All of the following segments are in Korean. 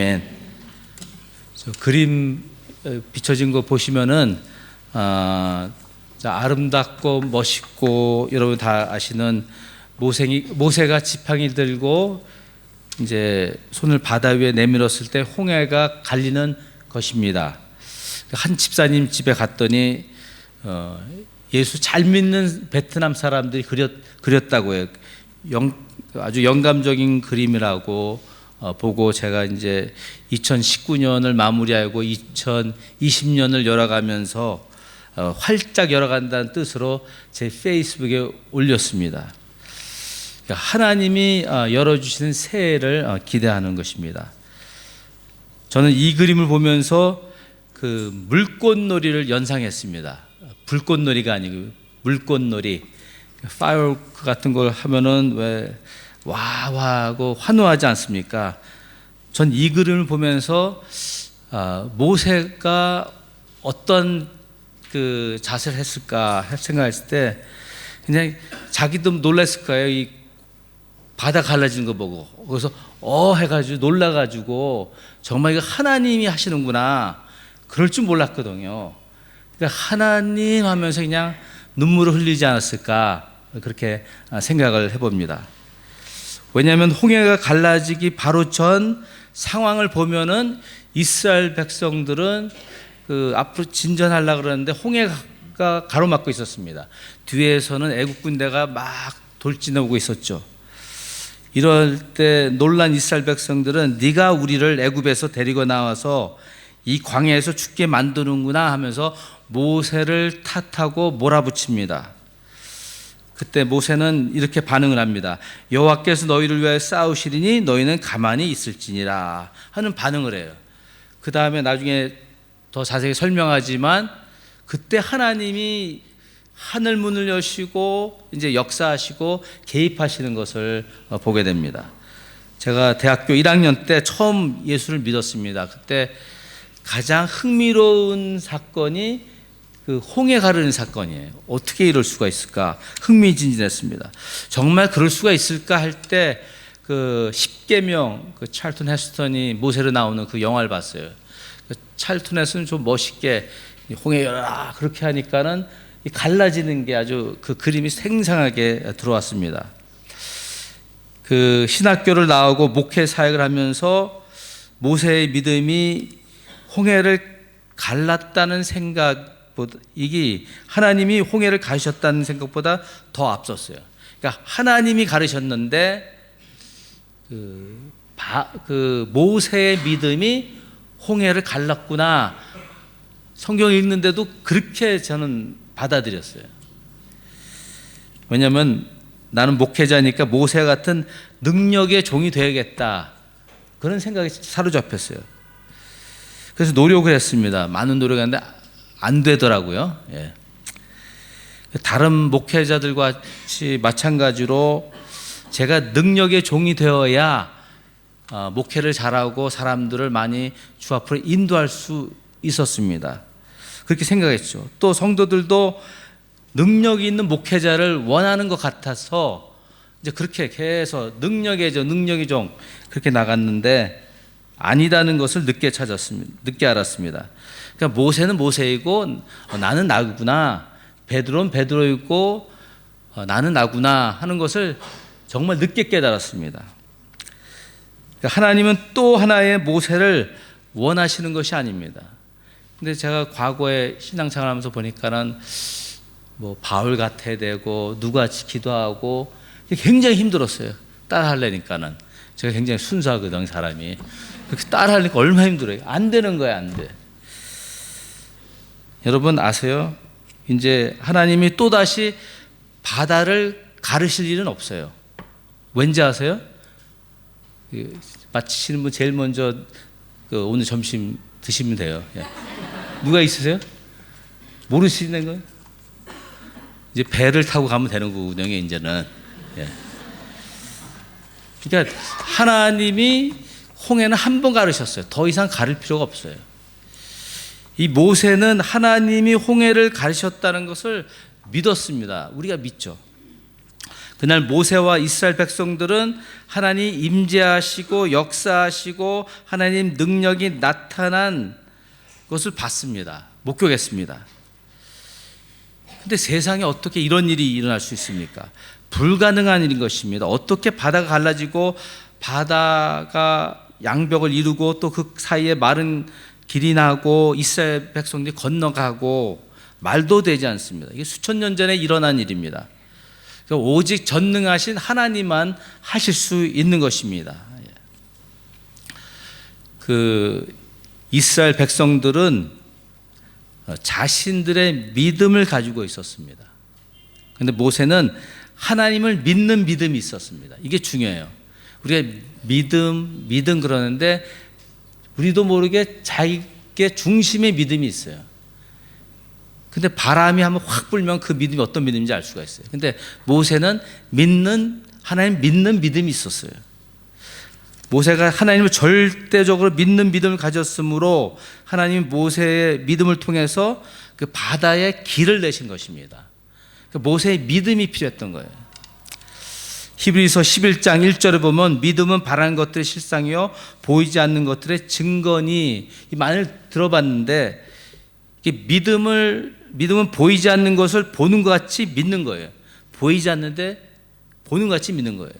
아멘. 그림 비춰진 거 보시면은 아름답고 멋있고 여러분 다 아시는 모세가 지팡이 들고 이제 손을 바다 위에 내밀었을 때 홍해가 갈리는 것입니다. 한 집사님 집에 갔더니 예수 잘 믿는 베트남 사람들이 그렸다고 해요. 아주 영감적인 그림이라고 보고 제가 이제 2019년을 마무리하고 2020년을 열어가면서 활짝 열어간다는 뜻으로 제 페이스북에 올렸습니다. 하나님이 열어주시는 새해를 기대하는 것입니다. 저는 이 그림을 보면서 그 물꽃놀이를 연상했습니다. 불꽃놀이가 아니고 물꽃놀이, 파이어워크 같은 걸 하면은 왜 와와 하고 환호하지 않습니까? 전 이 그림을 보면서 모세가 어떤 그 자세를 했을까 생각했을 때 그냥 자기도 놀랐을 거예요. 이 바다 갈라지는 거 보고 그래서 해가지고 놀라가지고 정말 이거 하나님이 하시는구나 그럴 줄 몰랐거든요. 그러니까 하나님 하면서 그냥 눈물을 흘리지 않았을까 그렇게 생각을 해봅니다. 왜냐하면 홍해가 갈라지기 바로 전 상황을 보면은 이스라엘 백성들은 그 앞으로 진전하려고 그러는데 홍해가 가로막고 있었습니다. 뒤에서는 애국 군대가 막 돌진하고 있었죠. 이럴 때 놀란 이스라엘 백성들은 네가 우리를 애굽에서 데리고 나와서 이 광야에서 죽게 만드는구나 하면서 모세를 탓하고 몰아붙입니다. 그때 모세는 이렇게 반응을 합니다. 여호와께서 너희를 위하여 싸우시리니 너희는 가만히 있을지니라 하는 반응을 해요. 그 다음에 나중에 더 자세히 설명하지만 그때 하나님이 하늘 문을 여시고 이제 역사하시고 개입하시는 것을 보게 됩니다. 제가 대학교 1학년 때 처음 예수를 믿었습니다. 그때 가장 흥미로운 사건이 그 홍해 가르는 사건이에요. 어떻게 이럴 수가 있을까? 흥미진진했습니다. 정말 그럴 수가 있을까 할 때 그 십계명 그 찰튼 헤스턴이 모세로 나오는 그 영화를 봤어요. 그 찰튼 헤스턴은 좀 멋있게 홍해 열어라 그렇게 하니까는 갈라지는 게 아주 그 그림이 생생하게 들어왔습니다. 그 신학교를 나오고 목회 사역을 하면서 모세의 믿음이 홍해를 갈랐다는 생각보다 이게 하나님이 홍해를 가르셨다는 생각보다 더 앞섰어요. 그러니까 하나님이 가르셨는데 그 모세의 믿음이 홍해를 갈랐구나. 성경 읽는데도 그렇게 저는 받아들였어요. 왜냐하면 나는 목회자니까 모세 같은 능력의 종이 되어야겠다 그런 생각이 사로잡혔어요. 그래서 노력을 했습니다. 많은 노력했는데 안 되더라고요. 예. 다른 목회자들과 같이 마찬가지로 제가 능력의 종이 되어야 목회를 잘하고 사람들을 많이 주 앞으로 인도할 수 있었습니다. 그렇게 생각했죠. 또 성도들도 능력이 있는 목회자를 원하는 것 같아서 이제 그렇게 계속 능력의 종 그렇게 나갔는데 아니다는 것을 늦게 알았습니다. 그러니까 모세는 모세이고 나는 나구나. 베드로는 베드로이고 나는 나구나 하는 것을 정말 늦게 깨달았습니다. 그러니까 하나님은 또 하나의 모세를 원하시는 것이 아닙니다. 근데 제가 과거에 신앙생활 하면서 보니까는 뭐 바울 같아야 되고 누구같이 기도하고 굉장히 힘들었어요. 따라 하려니까는. 제가 굉장히 순수하거든요, 사람이. 그렇게 따라 하려니까 얼마나 힘들어요. 안 되는 거야, 안 돼. 여러분 아세요? 이제 하나님이 또다시 바다를 가르실 일은 없어요. 왠지 아세요? 마치시는 분 제일 먼저 오늘 점심 드시면 돼요. 누가 있으세요? 모르시는 거예요? 이제 배를 타고 가면 되는 거거든요, 이제는. 그러니까 하나님이 홍해는 한 번 가르셨어요. 더 이상 가를 필요가 없어요. 이 모세는 하나님이 홍해를 가르셨다는 것을 믿었습니다. 우리가 믿죠. 그날 모세와 이스라엘 백성들은 하나님 임재하시고 역사하시고 하나님 능력이 나타난 것을 봤습니다. 목격했습니다. 근데 세상에 어떻게 이런 일이 일어날 수 있습니까? 불가능한 일인 것입니다. 어떻게 바다가 갈라지고 바다가 양벽을 이루고 또 그 사이에 마른 길이 나고 이스라엘 백성들이 건너가고 말도 되지 않습니다. 이게 수천 년 전에 일어난 일입니다. 그러니까 오직 전능하신 하나님만 하실 수 있는 것입니다. 그 이스라엘 백성들은 자신들의 믿음을 가지고 있었습니다. 그런데 모세는 하나님을 믿는 믿음이 있었습니다. 이게 중요해요. 우리가 믿음 그러는데 우리도 모르게 자기의 중심의 믿음이 있어요. 근데 바람이 한번 확 불면 그 믿음이 어떤 믿음인지 알 수가 있어요. 근데 모세는 하나님 믿는 믿음이 있었어요. 모세가 하나님을 절대적으로 믿는 믿음을 가졌으므로 하나님 모세의 믿음을 통해서 그 바다에 길을 내신 것입니다. 모세의 믿음이 필요했던 거예요. 히브리서 11장 1절에 보면 믿음은 바라는 것들의 실상이요 보이지 않는 것들의 증거니, 이 말을 들어봤는데 믿음은 보이지 않는 것을 보는 것 같이 믿는 거예요. 보이지 않는데 보는 것 같이 믿는 거예요.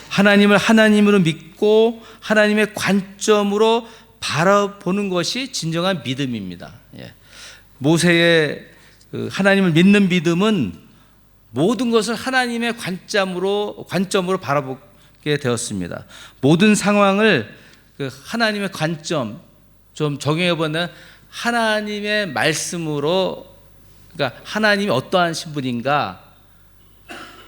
하나님을 하나님으로 믿고 하나님의 관점으로 바라보는 것이 진정한 믿음입니다. 모세의 하나님을 믿는 믿음은 모든 것을 하나님의 관점으로 바라보게 되었습니다. 모든 상황을 하나님의 관점, 좀 적용해보면 하나님의 말씀으로, 그러니까 하나님이 어떠한 신분인가,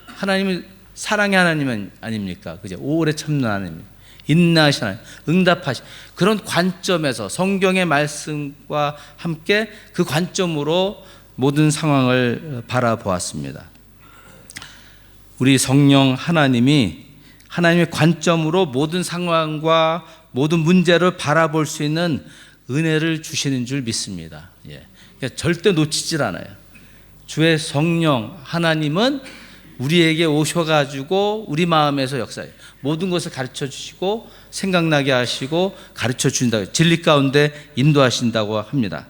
하나님은 사랑의 하나님 아닙니까? 그죠? 오래 참는 하나님, 인내하신 하나님, 응답하신 그런 관점에서 성경의 말씀과 함께 그 관점으로 모든 상황을 바라보았습니다. 우리 성령 하나님이 하나님의 관점으로 모든 상황과 모든 문제를 바라볼 수 있는 은혜를 주시는 줄 믿습니다. 그러니까 절대 놓치질 않아요. 주의 성령 하나님은 우리에게 오셔가지고 우리 마음에서 역사해요. 모든 것을 가르쳐 주시고 생각나게 하시고 가르쳐 주신다고, 진리 가운데 인도하신다고 합니다.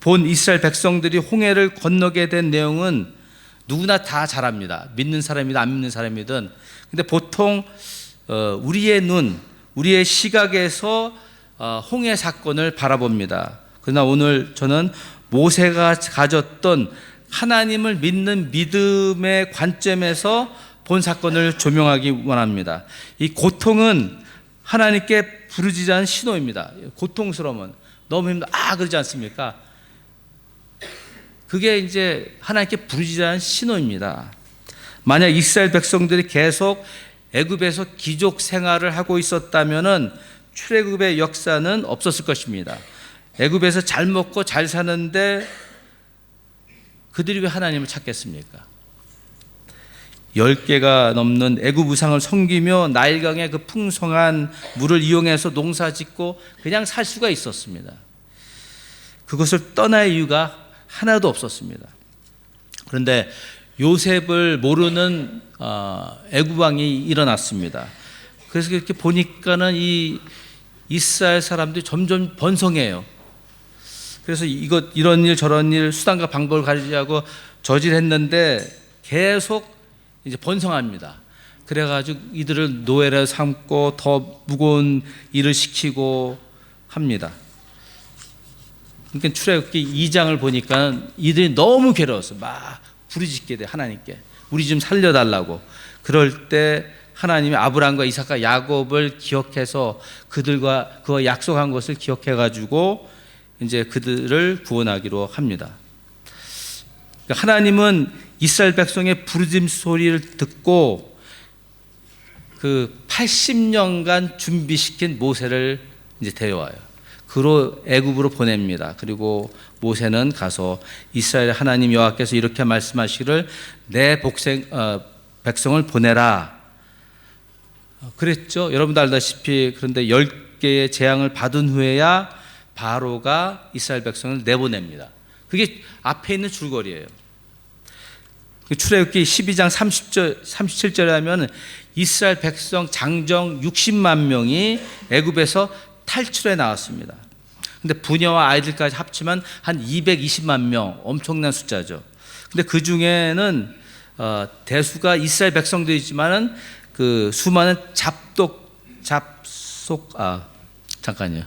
본 이스라엘 백성들이 홍해를 건너게 된 내용은 누구나 다 잘 압니다. 믿는 사람이든 안 믿는 사람이든. 근데 보통 우리의 눈, 우리의 시각에서 홍해 사건을 바라봅니다. 그러나 오늘 저는 모세가 가졌던 하나님을 믿는 믿음의 관점에서 본 사건을 조명하기 원합니다. 이 고통은 하나님께 부르짖는 신호입니다. 고통스러움은 너무 힘들어 그러지 않습니까? 그게 이제 하나님께 부르짖는 신호입니다. 만약 이스라엘 백성들이 계속 애굽에서 귀족 생활을 하고 있었다면은 출애굽의 역사는 없었을 것입니다. 애굽에서 잘 먹고 잘 사는데 그들이 왜 하나님을 찾겠습니까? 10개가 넘는 애굽 우상을 섬기며 나일강의 그 풍성한 물을 이용해서 농사짓고 그냥 살 수가 있었습니다. 그것을 떠날 이유가 하나도 없었습니다. 그런데 요셉을 모르는 애굽 왕이 일어났습니다. 그래서 이렇게 보니까는 이 이스라엘 사람들이 점점 번성해요. 그래서 이런 일 저런 일 수단과 방법을 가지고 저질했는데 계속 이제 번성합니다. 그래가지고 이들을 노예로 삼고 더 무거운 일을 시키고 합니다. 그러니까 출애굽기 2장을 보니까 이들이 너무 괴로워서 막 부르짖게 돼, 하나님께. 우리 좀 살려달라고. 그럴 때 하나님이 아브라함과 이삭과 야곱을 기억해서 그들과 그와 약속한 것을 기억해가지고 이제 그들을 구원하기로 합니다. 그러니까 하나님은 이스라엘 백성의 부르짖음 소리를 듣고 그 80년간 준비시킨 모세를 이제 데려와요. 그로 애굽으로 보냅니다. 그리고 모세는 가서 이스라엘 하나님 여호와께서 이렇게 말씀하시기를 내 백성을 보내라 그랬죠. 여러분도 알다시피. 그런데 10개의 재앙을 받은 후에야 바로가 이스라엘 백성을 내보냅니다. 그게 앞에 있는 줄거리예요. 출애굽기 12장 30절, 37절에 하면 이스라엘 백성 장정 60만 명이 애굽에서 탈출해 나왔습니다. 근데 부녀와 아이들까지 합치면 한 220만 명, 엄청난 숫자죠. 근데 그 중에는 대수가 이스라엘 백성들이지만은 그 수많은 잠깐요.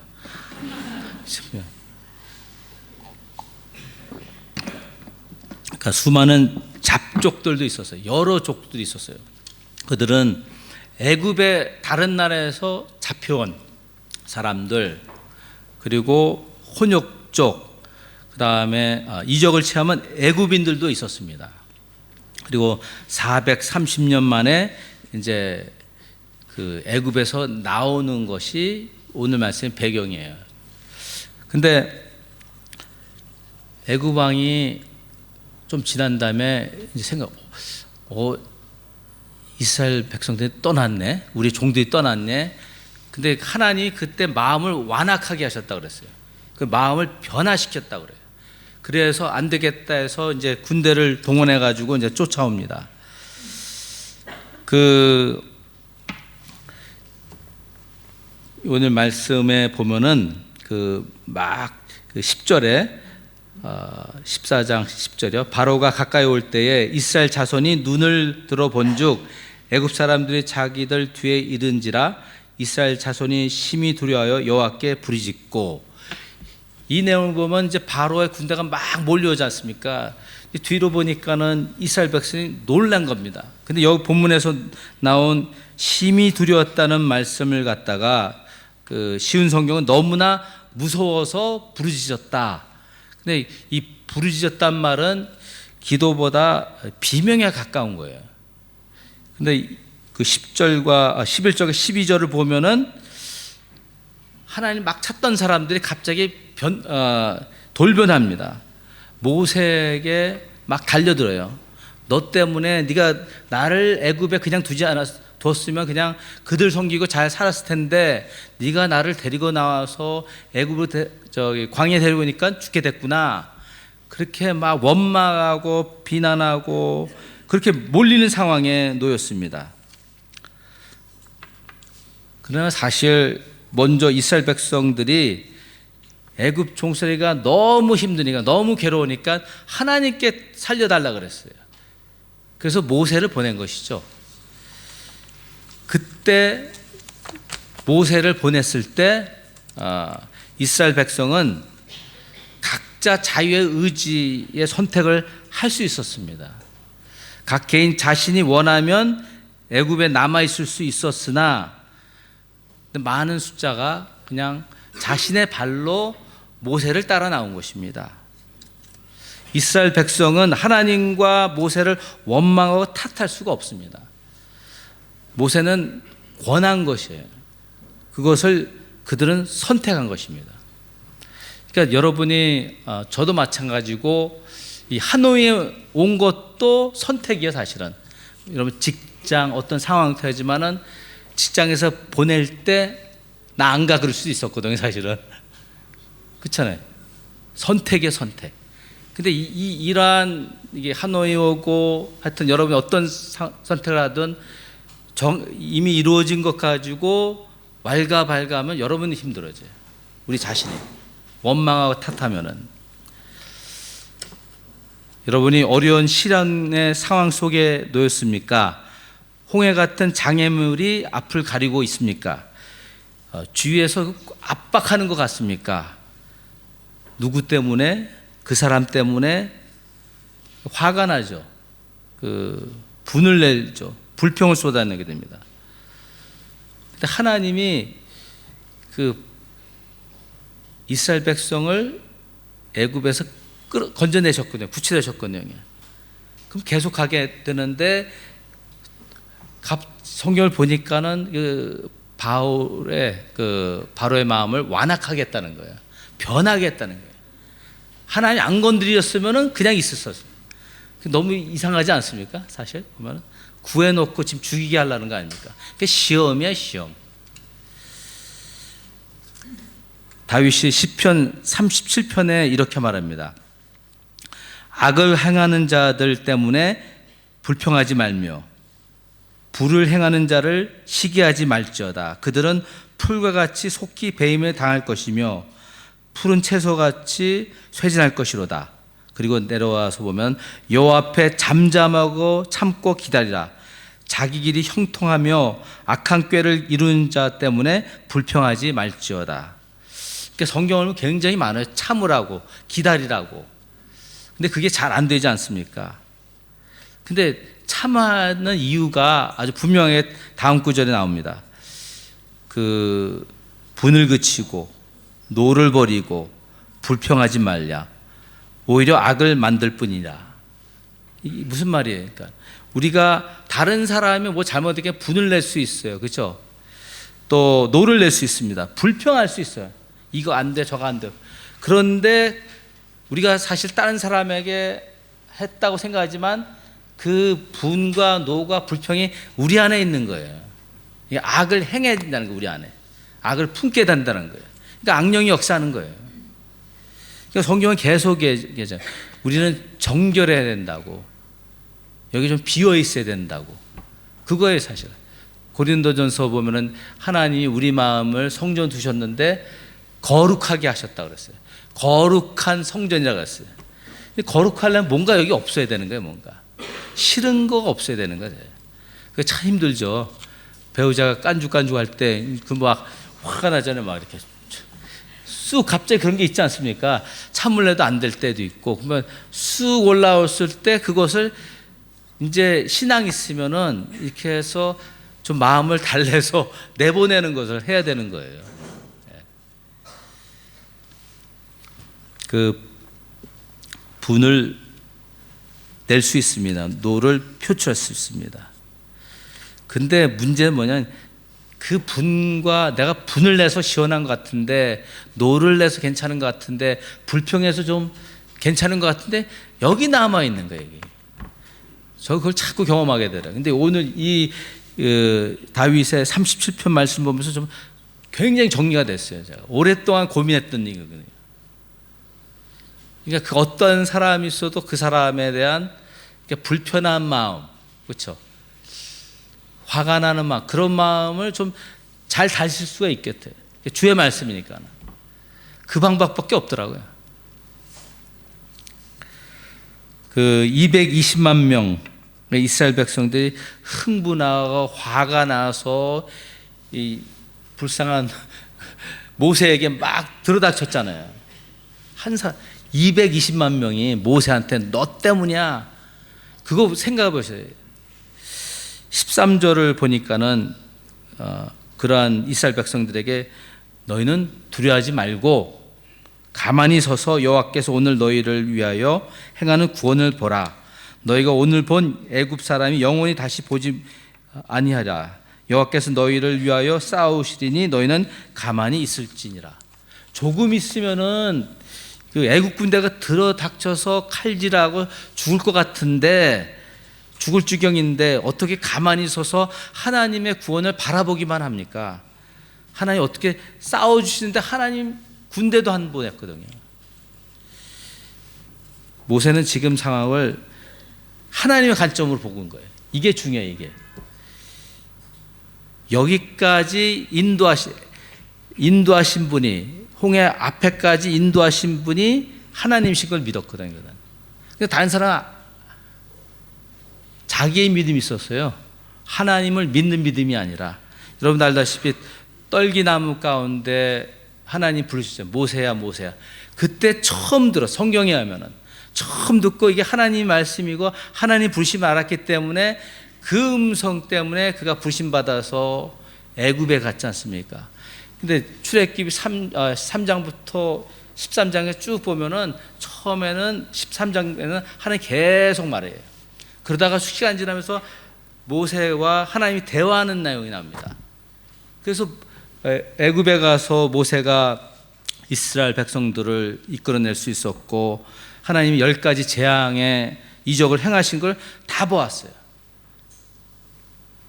그러니까 수많은 잡족들도 있었어요. 여러 족들이 있었어요. 그들은 애굽의 다른 나라에서 잡혀온 사람들, 그리고 혼역족, 그 다음에 이적을 취하면 애굽인들도 있었습니다. 그리고 430년 만에 이제 그 애굽에서 나오는 것이 오늘 말씀의 배경이에요. 근데 애굽 왕이 좀 지난 다음에 이제 이스라엘 백성들이 떠났네, 우리 종들이 떠났네. 근데 하나님이 그때 마음을 완악하게 하셨다 그랬어요. 그 마음을 변화시켰다 그래요. 그래서 안 되겠다 해서 이제 군대를 동원해 가지고 이제 쫓아옵니다. 오늘 말씀에 보면은 그 10절에 14장 10절이요. 바로가 가까이 올 때에 이스라엘 자손이 눈을 들어 본즉 애굽 사람들이 자기들 뒤에 이른지라 이스라엘 자손이 심히 두려워하여 여호와께 부르짖고. 이 내용을 보면 이제 바로의 군대가 막 몰려오지 않습니까? 뒤로 보니까는 이스라엘 백성이 놀란 겁니다. 근데 여기 본문에서 나온 심히 두려웠다는 말씀을 갖다가 그 쉬운 성경은 너무나 무서워서 부르짖었다. 근데 이 부르짖었단 말은 기도보다 비명에 가까운 거예요. 근데 그 10절과 11절과 12절을 보면은 하나님 막 찾던 사람들이 갑자기 돌변합니다. 모세에게 막 달려들어요. 너 때문에 네가 나를 애굽에 그냥 뒀으면 그냥 그들 섬기고 잘 살았을 텐데 네가 나를 데리고 나와서 애굽으로 광야에 데리고 오니까 죽게 됐구나. 그렇게 막 원망하고 비난하고 그렇게 몰리는 상황에 놓였습니다. 그러나 사실 먼저 이스라엘 백성들이 애굽 종살이가 너무 힘드니까, 너무 괴로우니까 하나님께 살려달라 그랬어요. 그래서 모세를 보낸 것이죠. 그때 모세를 보냈을 때 이스라엘 백성은 각자 자유의 의지의 선택을 할 수 있었습니다. 각 개인 자신이 원하면 애굽에 남아 있을 수 있었으나 많은 숫자가 그냥 자신의 발로 모세를 따라 나온 것입니다. 이스라엘 백성은 하나님과 모세를 원망하고 탓할 수가 없습니다. 모세는 권한 것이에요. 그것을 그들은 선택한 것입니다. 그러니까 여러분이 저도 마찬가지고 이 하노이에 온 것도 선택이에요. 사실은 여러분 직장 어떤 상황도 하지만은 직장에서 보낼 때 나 안 가 그럴 수도 있었거든요. 사실은 그렇잖아요. 선택이에요. 선택. 근데 이러한 이게 하노이 오고 하여튼 여러분이 어떤 선택을 하든 이미 이루어진 것 가지고 왈가발가하면 여러분이 힘들어져요. 우리 자신이 원망하고 탓하면은. 여러분이 어려운 시련의 상황 속에 놓였습니까? 홍해 같은 장애물이 앞을 가리고 있습니까? 주위에서 압박하는 것 같습니까? 누구 때문에? 그 사람 때문에 화가 나죠. 분을 내죠. 불평을 쏟아내게 됩니다. 근데 하나님이 이스라엘 백성을 애굽에서 건져내셨거든요. 구출하셨거든요. 그럼 계속 가게 되는데 성경을 보니까는 바로의 마음을 완악하겠다는 거예요. 변하겠다는 거예요. 하나님 안 건드렸으면은 그냥 있었어요. 너무 이상하지 않습니까? 사실 보면은 구해놓고 지금 죽이게 하려는 거 아닙니까? 그게 시험이야, 시험. 다윗이 시편 37편에 이렇게 말합니다. 악을 행하는 자들 때문에 불평하지 말며 불을 행하는 자를 시기하지 말지어다. 그들은 풀과 같이 속히 배임에 당할 것이며 푸른 채소같이 쇠진할 것이로다. 그리고 내려와서 보면 여호와 앞에 잠잠하고 참고 기다리라. 자기 길이 형통하며 악한 꾀를 이루는 자 때문에 불평하지 말지어다. 그러니까 성경은 굉장히 많아요. 참으라고, 기다리라고. 근데 그게 잘 안 되지 않습니까? 근데 참하는 이유가 아주 분명하게 다음 구절에 나옵니다. 그 분을 그치고 노를 버리고 불평하지 말랴. 오히려 악을 만들 뿐이라. 이게 무슨 말이에요? 그러니까 우리가 다른 사람이 뭐 잘못되게 분을 낼 수 있어요. 그렇죠? 또 노를 낼 수 있습니다. 불평할 수 있어요. 이거 안 돼, 저거 안 돼. 그런데 우리가 사실 다른 사람에게 했다고 생각하지만 그 분과 노가 불평이 우리 안에 있는 거예요. 악을 행해야 된다는 거예요. 우리 안에 악을 품게 된다는 거예요. 그러니까 악령이 역사하는 거예요. 그러니까 성경은 계속 얘기하죠. 우리는 정결해야 된다고, 여기 좀 비어 있어야 된다고. 그거예요. 사실 고린도전서 보면은 하나님이 우리 마음을 성전 두셨는데 거룩하게 하셨다 그랬어요. 거룩한 성전이라고 했어요. 근데 거룩하려면 뭔가 여기 없어야 되는 거예요. 뭔가 싫은 거가 없어야 되는 거예요. 그게 참 힘들죠. 배우자가 깐죽깐죽할 때 그 막 화가 나잖아요. 막 이렇게 쑥 갑자기 그런 게 있지 않습니까? 참을래도 안 될 때도 있고. 그러면 쑥 올라왔을 때 그것을 이제 신앙이 있으면은 이렇게 해서 좀 마음을 달래서 내보내는 것을 해야 되는 거예요. 그 분을 낼 수 있습니다. 노를 표출할 수 있습니다. 근데 문제는 뭐냐면 그 분과 내가 분을 내서 시원한 것 같은데, 노를 내서 괜찮은 것 같은데, 불평해서 좀 괜찮은 것 같은데 여기 남아 있는 거예요. 여기. 저 그걸 자꾸 경험하게 되더라고요. 근데 오늘 이 다윗의 37편 말씀 보면서 좀 굉장히 정리가 됐어요. 제가 오랫동안 고민했던 얘기거든요. 그러니까 그 어떤 사람이 있어도 그 사람에 대한 불편한 마음, 그렇죠? 화가 나는 마음, 그런 마음을 좀 잘 다실 수가 있겠대요. 주의 말씀이니까. 그 방법밖에 없더라고요. 그 220만 명 이스라엘 백성들이 흥분하고 화가 나서 이 불쌍한 모세에게 막 들어닥쳤잖아요. 220만 명이 모세한테 너 때문이야. 그거 생각해 보세요. 13절을 보니까는 그러한 이스라엘 백성들에게 너희는 두려워하지 말고 가만히 서서 여호와께서 오늘 너희를 위하여 행하는 구원을 보라. 너희가 오늘 본 애굽 사람이 영원히 다시 보지 아니하라. 여호와께서 너희를 위하여 싸우시리니 너희는 가만히 있을지니라. 조금 있으면은 그 애국 군대가 들어닥쳐서 칼질하고 죽을 것 같은데, 죽을 지경인데 어떻게 가만히 서서 하나님의 구원을 바라보기만 합니까? 하나님 어떻게 싸워주시는데 하나님 군대도 안 보냈거든요. 모세는 지금 상황을 하나님의 관점으로 보고 온 거예요. 이게 중요해요. 이게 여기까지 인도하신 분이, 홍해 앞에까지 인도하신 분이 하나님이신 걸 믿었거든요. 근데 다른 사람 자기의 믿음이 있었어요. 하나님을 믿는 믿음이 아니라. 여러분 알다시피 떨기나무 가운데 하나님 부르시죠. 모세야 모세야. 그때 처음 들어, 성경에 하면은 처음 듣고 이게 하나님 말씀이고 하나님 부르심을 알았기 때문에 그 음성 때문에 그가 부르심 받아서 애굽에 갔지 않습니까? 근데 출애굽기 3장부터 13장에 쭉 보면은 처음에는 13장에는 하나님 계속 말해요. 그러다가 시간 지나면서 모세와 하나님이 대화하는 내용이 나옵니다. 그래서 애굽에 가서 모세가 이스라엘 백성들을 이끌어낼 수 있었고, 하나님이 10가지 재앙의 이적을 행하신 걸 다 보았어요.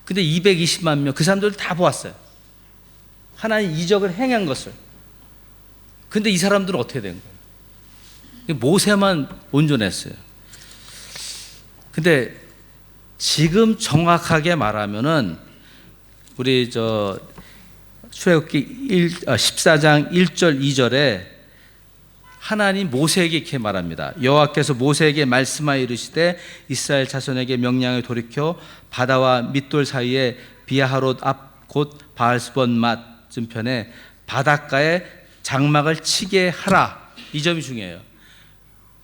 근데 220만 명, 그 사람들 다 보았어요. 하나님 이적을 행한 것을. 근데 이 사람들은 어떻게 된 거예요? 모세만 온전했어요. 근데 지금 정확하게 말하면은 우리 출애굽기 14장 1절 2절에 하나님 모세에게 이렇게 말합니다. 여호와께서 모세에게 말씀하여 이르시되 이스라엘 자손에게 명령을 돌이켜 바다와 밑돌 사이에 비하롯 앞 곧 바알스본 맞은편에 바닷가에 장막을 치게 하라. 이 점이 중요해요.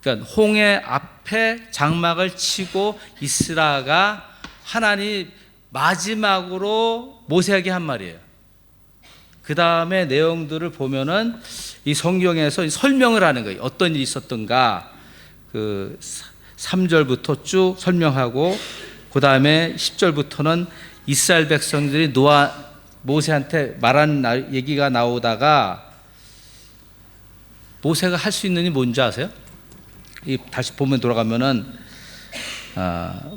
그러니까 홍해 앞에 장막을 치고 있으라가 하나님 마지막으로 모세에게 한 말이에요. 그 다음에 내용들을 보면은 이 성경에서 설명을 하는 거예요. 어떤 일이 있었던가 그 3절부터 쭉 설명하고 그 다음에 10절부터는 이스라엘 백성들이 모세한테 말한 얘기가 나오다가 모세가 할 수 있는 일이 뭔지 아세요? 다시 보면 돌아가면은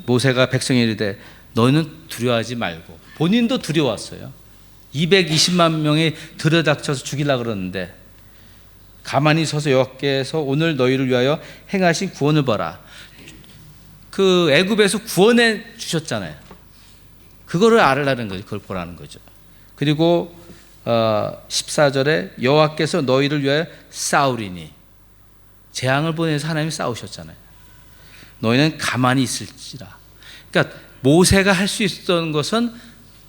모세가 백성에 이르되 너는 두려워하지 말고, 본인도 두려웠어요. 220만 명이 들여닥쳐서 죽이려고 그러는데 가만히 서서 여호와께서 오늘 너희를 위하여 행하신 구원을 봐라. 그 애굽에서 구원해 주셨잖아요. 그거를 알으라는 거죠. 그걸 보라는 거죠. 그리고 14절에 여호와께서 너희를 위하여 싸우리니, 재앙을 보내서 하나님이 싸우셨잖아요. 너희는 가만히 있을지라. 그러니까 모세가 할 수 있었던 것은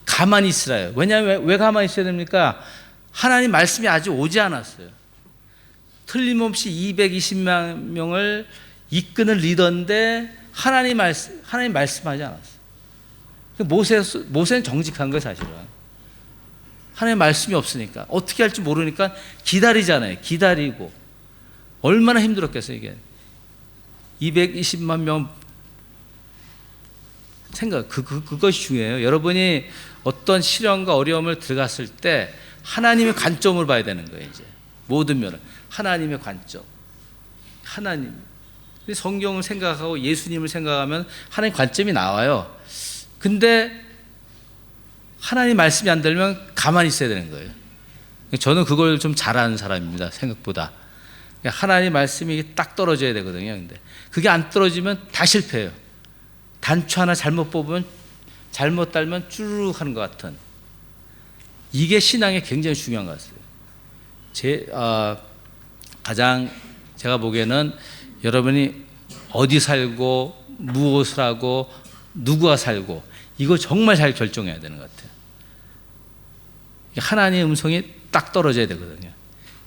가만히 있으라요. 왜냐하면 왜 가만히 있어야 됩니까? 하나님 말씀이 아직 오지 않았어요. 틀림없이 220만 명을 이끄는 리더인데 하나님 말씀하지 않았어요. 모세는 정직한 거예요, 사실은. 하나님 말씀이 없으니까 어떻게 할지 모르니까 기다리잖아요. 기다리고 얼마나 힘들었겠어요, 이게. 220만 명 그것이 중요해요. 여러분이 어떤 시련과 어려움을 들어갔을 때 하나님의 관점을 봐야 되는 거예요. 이제 모든 면을 하나님의 관점. 하나님. 성경을 생각하고 예수님을 생각하면 하나님 관점이 나와요. 근데 하나님 말씀이 안 들면 가만히 있어야 되는 거예요. 저는 그걸 좀 잘하는 사람입니다, 생각보다. 하나님 말씀이 딱 떨어져야 되거든요. 근데 그게 안 떨어지면 다 실패해요. 단추 하나 잘못 뽑으면, 잘못 달면 쭈르륵 하는 것 같은. 이게 신앙에 굉장히 중요한 것 같아요. 가장 제가 보기에는 여러분이 어디 살고 무엇을 하고 누구와 살고 이걸 정말 잘 결정해야 되는 것 같아요. 하나님의 음성이 딱 떨어져야 되거든요.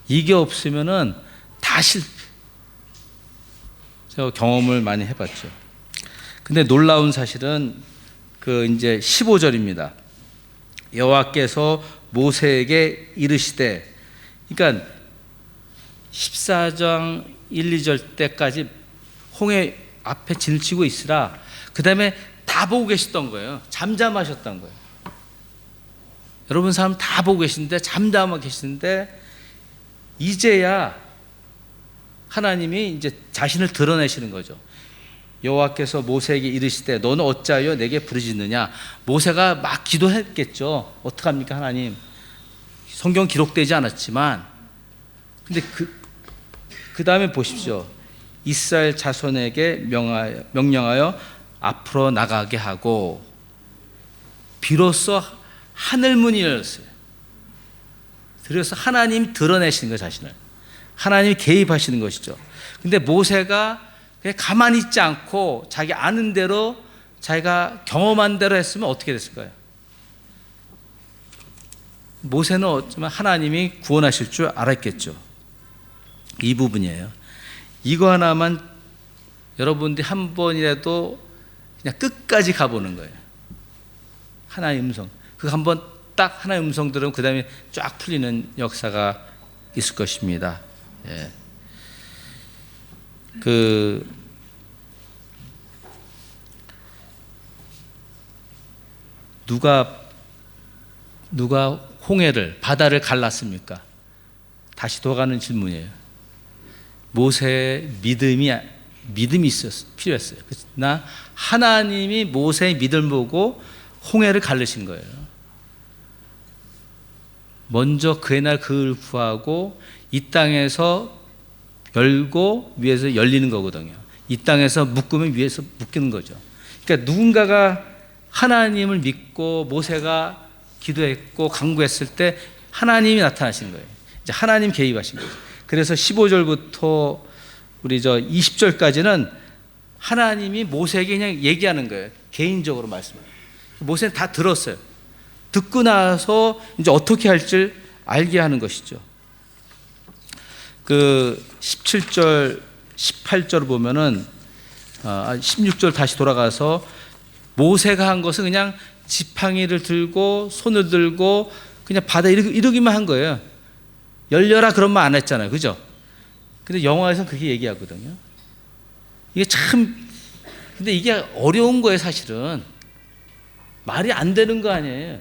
이게 없으면은 다 실패. 제가 경험을 많이 해봤죠. 근데 놀라운 사실은 이제 15절입니다. 여호와께서 모세에게 이르시되, 그러니까 14장 1, 2절 때까지 홍해 앞에 진을 치고 있으라. 그 다음에 다 보고 계셨던 거예요. 잠잠하셨던 거예요. 여러분 사람 다 보고 계시는데 잠잠하고 계시는데 이제야 하나님이 이제 자신을 드러내시는 거죠. 여호와께서 모세에게 이르시되 너는 어찌하여 내게 부르짖느냐. 모세가 막 기도했겠죠. 어떡합니까 하나님. 성경 기록되지 않았지만 근데 그 다음에 보십시오. 이스라엘 자손에게 명령하여 앞으로 나가게 하고 비로소 하늘문이 열렸어요. 그래서 하나님이 드러내시는 거예요, 자신을. 하나님이 개입하시는 것이죠. 근데 모세가 그냥 가만히 있지 않고 자기 아는 대로 자기가 경험한 대로 했으면 어떻게 됐을까요? 모세는 어쩌면 하나님이 구원하실 줄 알았겠죠. 이 부분이에요. 이거 하나만 여러분들이 한 번이라도 그냥 끝까지 가보는 거예요. 하나의 음성. 그거 한번 딱 하나의 음성 들으면 그 다음에 쫙 풀리는 역사가 있을 것입니다. 예. 누가 홍해를, 바다를 갈랐습니까? 다시 돌아가는 질문이에요. 모세의 믿음이 필요했어요. 그러나 하나님이 모세의 믿음을 보고 홍해를 갈르신 거예요. 먼저 그의 날 그를 구하고 이 땅에서 열고 위에서 열리는 거거든요. 이 땅에서 묶으면 위에서 묶이는 거죠. 그러니까 누군가가 하나님을 믿고 모세가 기도했고 간구했을 때 하나님이 나타나신 거예요. 이제 하나님 개입하신 거예요. 그래서 15절부터 우리 20절까지는 하나님이 모세에게 그냥 얘기하는 거예요. 개인적으로 말씀을. 모세는 다 들었어요. 듣고 나서 이제 어떻게 할 줄 알게 하는 것이죠. 그 17절, 18절 보면은 16절 다시 돌아가서 모세가 한 것은 그냥 지팡이를 들고 손을 들고 그냥 바다 이러기만 한 거예요. 열려라 그런 말 안 했잖아요. 그죠? 근데 영화에서는 그렇게 얘기하거든요. 이게 참, 근데 이게 어려운 거예요, 사실은. 말이 안 되는 거 아니에요.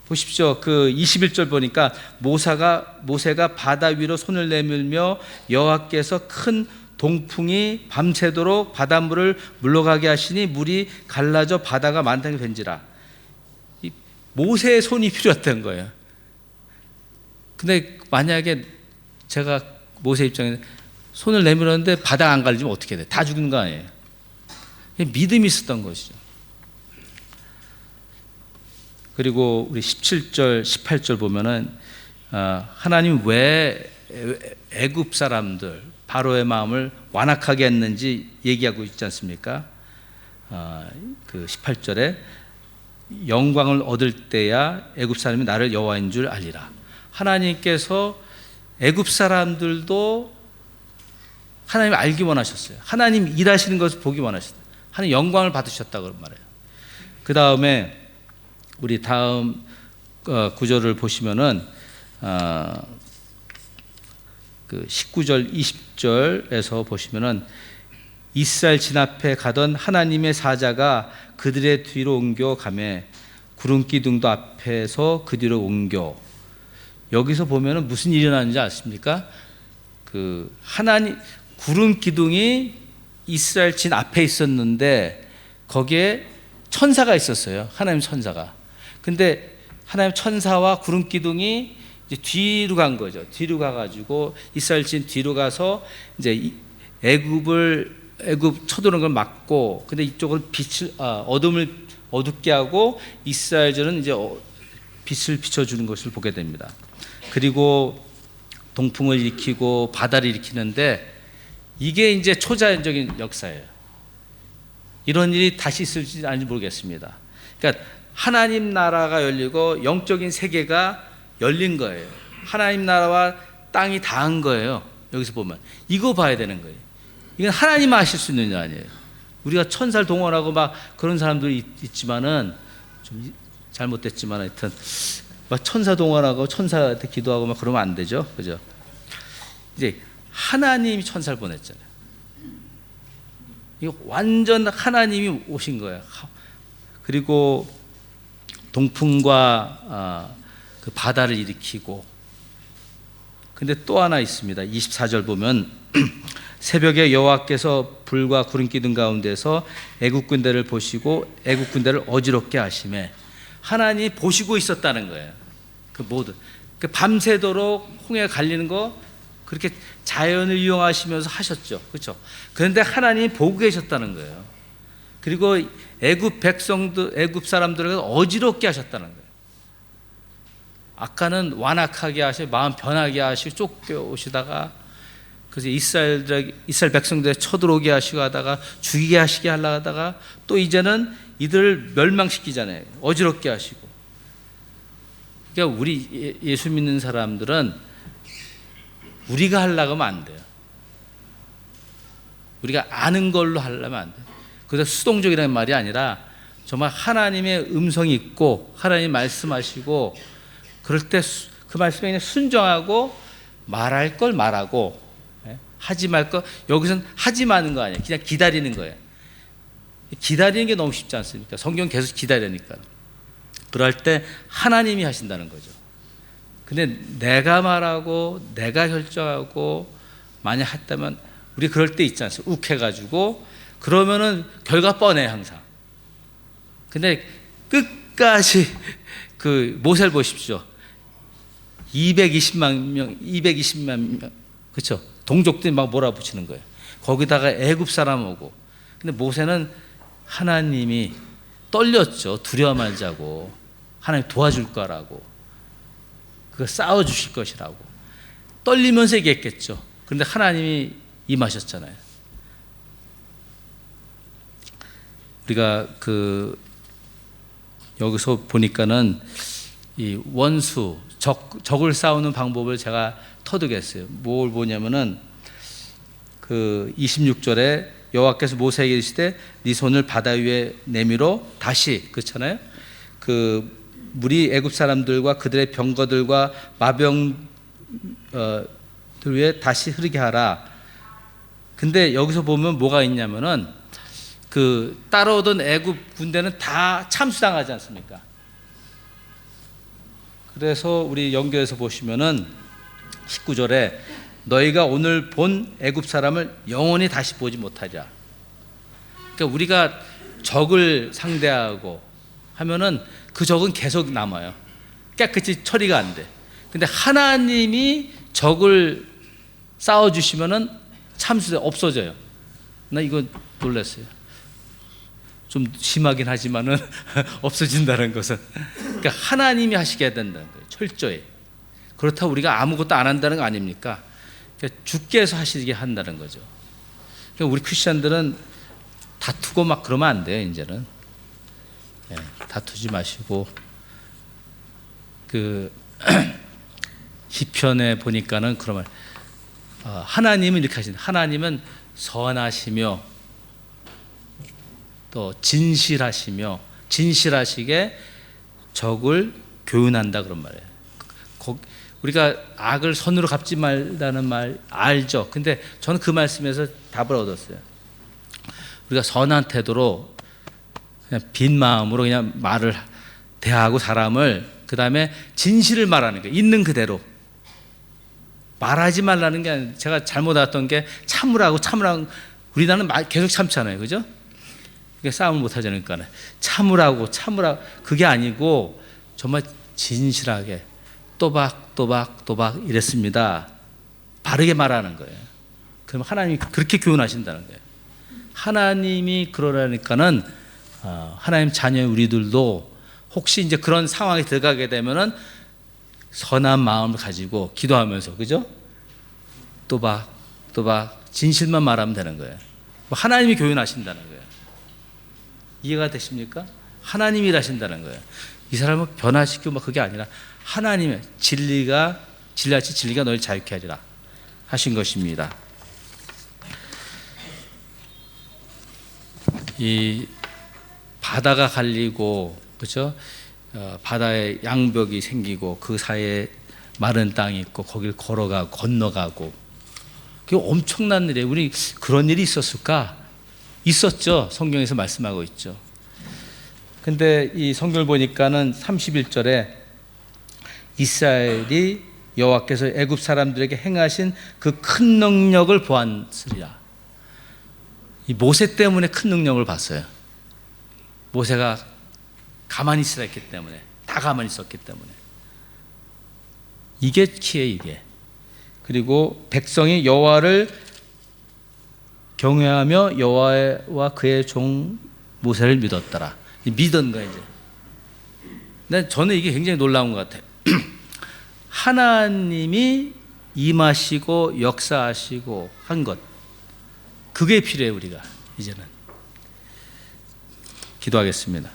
보십시오. 그 21절 보니까 모세가 바다 위로 손을 내밀며 여호와께서 큰 동풍이 밤새도록 바닷물을 물러가게 하시니 물이 갈라져 바다가 만땅이 된지라. 모세의 손이 필요했던 거예요. 근데 만약에 제가 모세 입장에 손을 내밀었는데 바다가 안 갈리면 어떻게 돼? 다 죽는 거 아니에요. 믿음이 있었던 것이죠. 그리고 우리 17절, 18절 보면은 하나님 왜 애굽 사람들 바로의 마음을 완악하게 했는지 얘기하고 있지 않습니까? 그 18절에 영광을 얻을 때야 애굽 사람이 나를 여호와인 줄 알리라. 하나님께서 애굽 사람들도 하나님을 알기 원하셨어요. 하나님 일하시는 것을 보기 원하셨어요. 하나님 영광을 받으셨다고 말해요. 그 다음에 우리 다음 구절을 보시면은 그 19절 20절에서 보시면은 이스라엘 진앞에 가던 하나님의 사자가 그들의 뒤로 옮겨 가매 구름 기둥도 앞에서 그 뒤로 옮겨. 여기서 보면은 무슨 일이 일어나는지 아십니까? 그 하나님 구름 기둥이 이스라엘 진 앞에 있었는데 거기에 천사가 있었어요. 하나님 천사가. 근데 하나님 천사와 구름 기둥이 이제 뒤로 간 거죠. 뒤로 가가지고 이스라엘 진 뒤로 가서 이제 애굽 쳐들어오는 걸 막고, 근데 이쪽은 어둠을 어둡게 하고 이스라엘전은 이제 빛을 비춰주는 것을 보게 됩니다. 그리고 동풍을 일으키고 바다를 일으키는데 이게 이제 초자연적인 역사예요. 이런 일이 다시 있을지 아닌지 모르겠습니다. 그러니까 하나님 나라가 열리고 영적인 세계가 열린 거예요. 하나님 나라와 땅이 닿은 거예요. 여기서 보면 이거 봐야 되는 거예요. 이건 하나님 하실 수 있는 일 아니에요. 우리가 천사를 동원하고 막 그런 사람들이 있지만은 좀 잘못됐지만 하여튼 막 천사 동원하고 천사한테 기도하고 막 그러면 안 되죠. 그죠? 이제 하나님이 천사를 보냈잖아요. 이거 완전 하나님이 오신 거예요. 그리고 동풍과 그 바다를 일으키고. 근데 또 하나 있습니다. 24절 보면 새벽에 여호와께서 불과 구름 기둥 가운데서 애굽 군대를 보시고 애굽 군대를 어지럽게 하심에, 하나님이 보시고 있었다는 거예요. 그 모든 그 밤새도록 홍해가 갈리는 거 그렇게 자연을 이용하시면서 하셨죠. 그렇죠? 그런데 하나님이 보고 계셨다는 거예요. 그리고 애굽 백성들, 애굽 사람들을 어지럽게 하셨다는 거예요. 아까는 완악하게 하시고 마음 변하게 하시고 쫓겨오시다가, 그래서 이스라엘 백성들에 쳐들어오게 하시고 하다가 죽이게 하시게 하려고 하다가 또 이제는 이들을 멸망시키잖아요. 어지럽게 하시고. 그러니까 우리 예수 믿는 사람들은 우리가 하려고 하면 안 돼요. 우리가 아는 걸로 하려면 안 돼요. 그래서 수동적이라는 말이 아니라 정말 하나님의 음성이 있고 하나님 말씀하시고 그럴 때 그 말씀에 그냥 순종하고 말할 걸 말하고 하지 말 거, 여기서는 하지 마는 거 아니에요. 그냥 기다리는 거예요. 기다리는 게 너무 쉽지 않습니까? 성경 계속 기다리니까. 그럴 때 하나님이 하신다는 거죠. 근데 내가 말하고 내가 결정하고 만약 했다면 우리 그럴 때 있지 않습니까? 욱해가지고 그러면은 결과 뻔해 항상. 근데 끝까지 그 모세를 보십시오. 220만 명, 그렇죠? 동족들이 막 몰아붙이는 거예요. 거기다가 애굽 사람 오고. 근데 모세는 하나님이 떨렸죠. 두려워 말자고. 하나님 도와줄 거라고. 그거 싸워주실 것이라고. 떨리면서 얘기했겠죠. 그런데 하나님이 임하셨잖아요. 우리가 여기서 보니까는 이 원수, 적을 싸우는 방법을 제가 터득했어요. 뭘 보냐면은 26절에 여호와께서 모세에게 이르시되 네 손을 바다 위에 내밀어 다시, 그렇잖아요. 물이 애굽 사람들과 그들의 병거들과 마병들 위에 다시 흐르게 하라. 근데 여기서 보면 뭐가 있냐면은 따라오던 애굽 군대는 다 참수당하지 않습니까? 그래서 우리 연결해서 보시면은 19절에 너희가 오늘 본 애굽 사람을 영원히 다시 보지 못하리라. 그러니까 우리가 적을 상대하고 하면은 그 적은 계속 남아요. 깨끗이 처리가 안 돼. 근데 하나님이 적을 싸워주시면은 참수돼 없어져요. 나 이거 놀랐어요. 좀 심하긴 하지만은 없어진다는 것은. 그러니까 하나님이 하시게 된다는 거예요. 철저히. 그렇다고 우리가 아무것도 안 한다는 거 아닙니까? 그러니까 주께서 하시게 한다는 거죠. 그러니까 우리 크리스천들은 다투고 막 그러면 안 돼요. 이제는 다투지 마시고 시편에 보니까는 그러면 하나님은 이렇게 하신다. 하나님은 선하시며 또 진실하시게 적을 교훈한다 그런 말이에요. 우리가 악을 선으로 갚지 말라는 말 알죠. 근데 저는 그 말씀에서 답을 얻었어요. 우리가 선한 태도로 그냥 빈 마음으로 그냥 말을 대하고 사람을, 그 다음에 진실을 말하는 거예요. 있는 그대로 말하지 말라는 게 아니라, 제가 잘못 알았던 게 참으라고 우리나라는 계속 참잖아요, 그죠? 싸움을 못 하자니까 참으라고 그게 아니고 정말 진실하게 또박 이랬습니다. 바르게 말하는 거예요. 그럼 하나님이 그렇게 교훈하신다는 거예요. 하나님이 그러라니까는 하나님 자녀 우리들도 혹시 이제 그런 상황에 들어가게 되면은 선한 마음을 가지고 기도하면서, 그죠? 또박 진실만 말하면 되는 거예요. 하나님이 교훈하신다는 거예요. 이해가 되십니까? 하나님이 일하신다는 거예요. 이 사람을 변화시키고 막 그게 아니라 하나님의 진리같이 진리가 너를 자유케 하리라 하신 것입니다. 이 바다가 갈리고, 그렇죠? 바다에 양벽이 생기고 그 사이에 마른 땅이 있고 거길 건너가고 그게 엄청난 일이에요. 우리 그런 일이 있었을까? 있었죠. 성경에서 말씀하고 있죠. 근데 이 성경을 보니까는 31절에 이스라엘이 여호와께서 애굽 사람들에게 행하신 그 큰 능력을 보았으리라. 이 모세 때문에 큰 능력을 봤어요. 모세가 가만히 있으라 했기 때문에, 다 가만히 있었기 때문에. 이게 키예요, 이게. 그리고 백성이 여호와를 경외하며 여호와와 그의 종 모세를 믿었더라. 믿은 거예요, 이제. 근데 저는 이게 굉장히 놀라운 것 같아요. 하나님이 임하시고 역사하시고 한 것, 그게 필요해요. 우리가 이제는. 기도하겠습니다.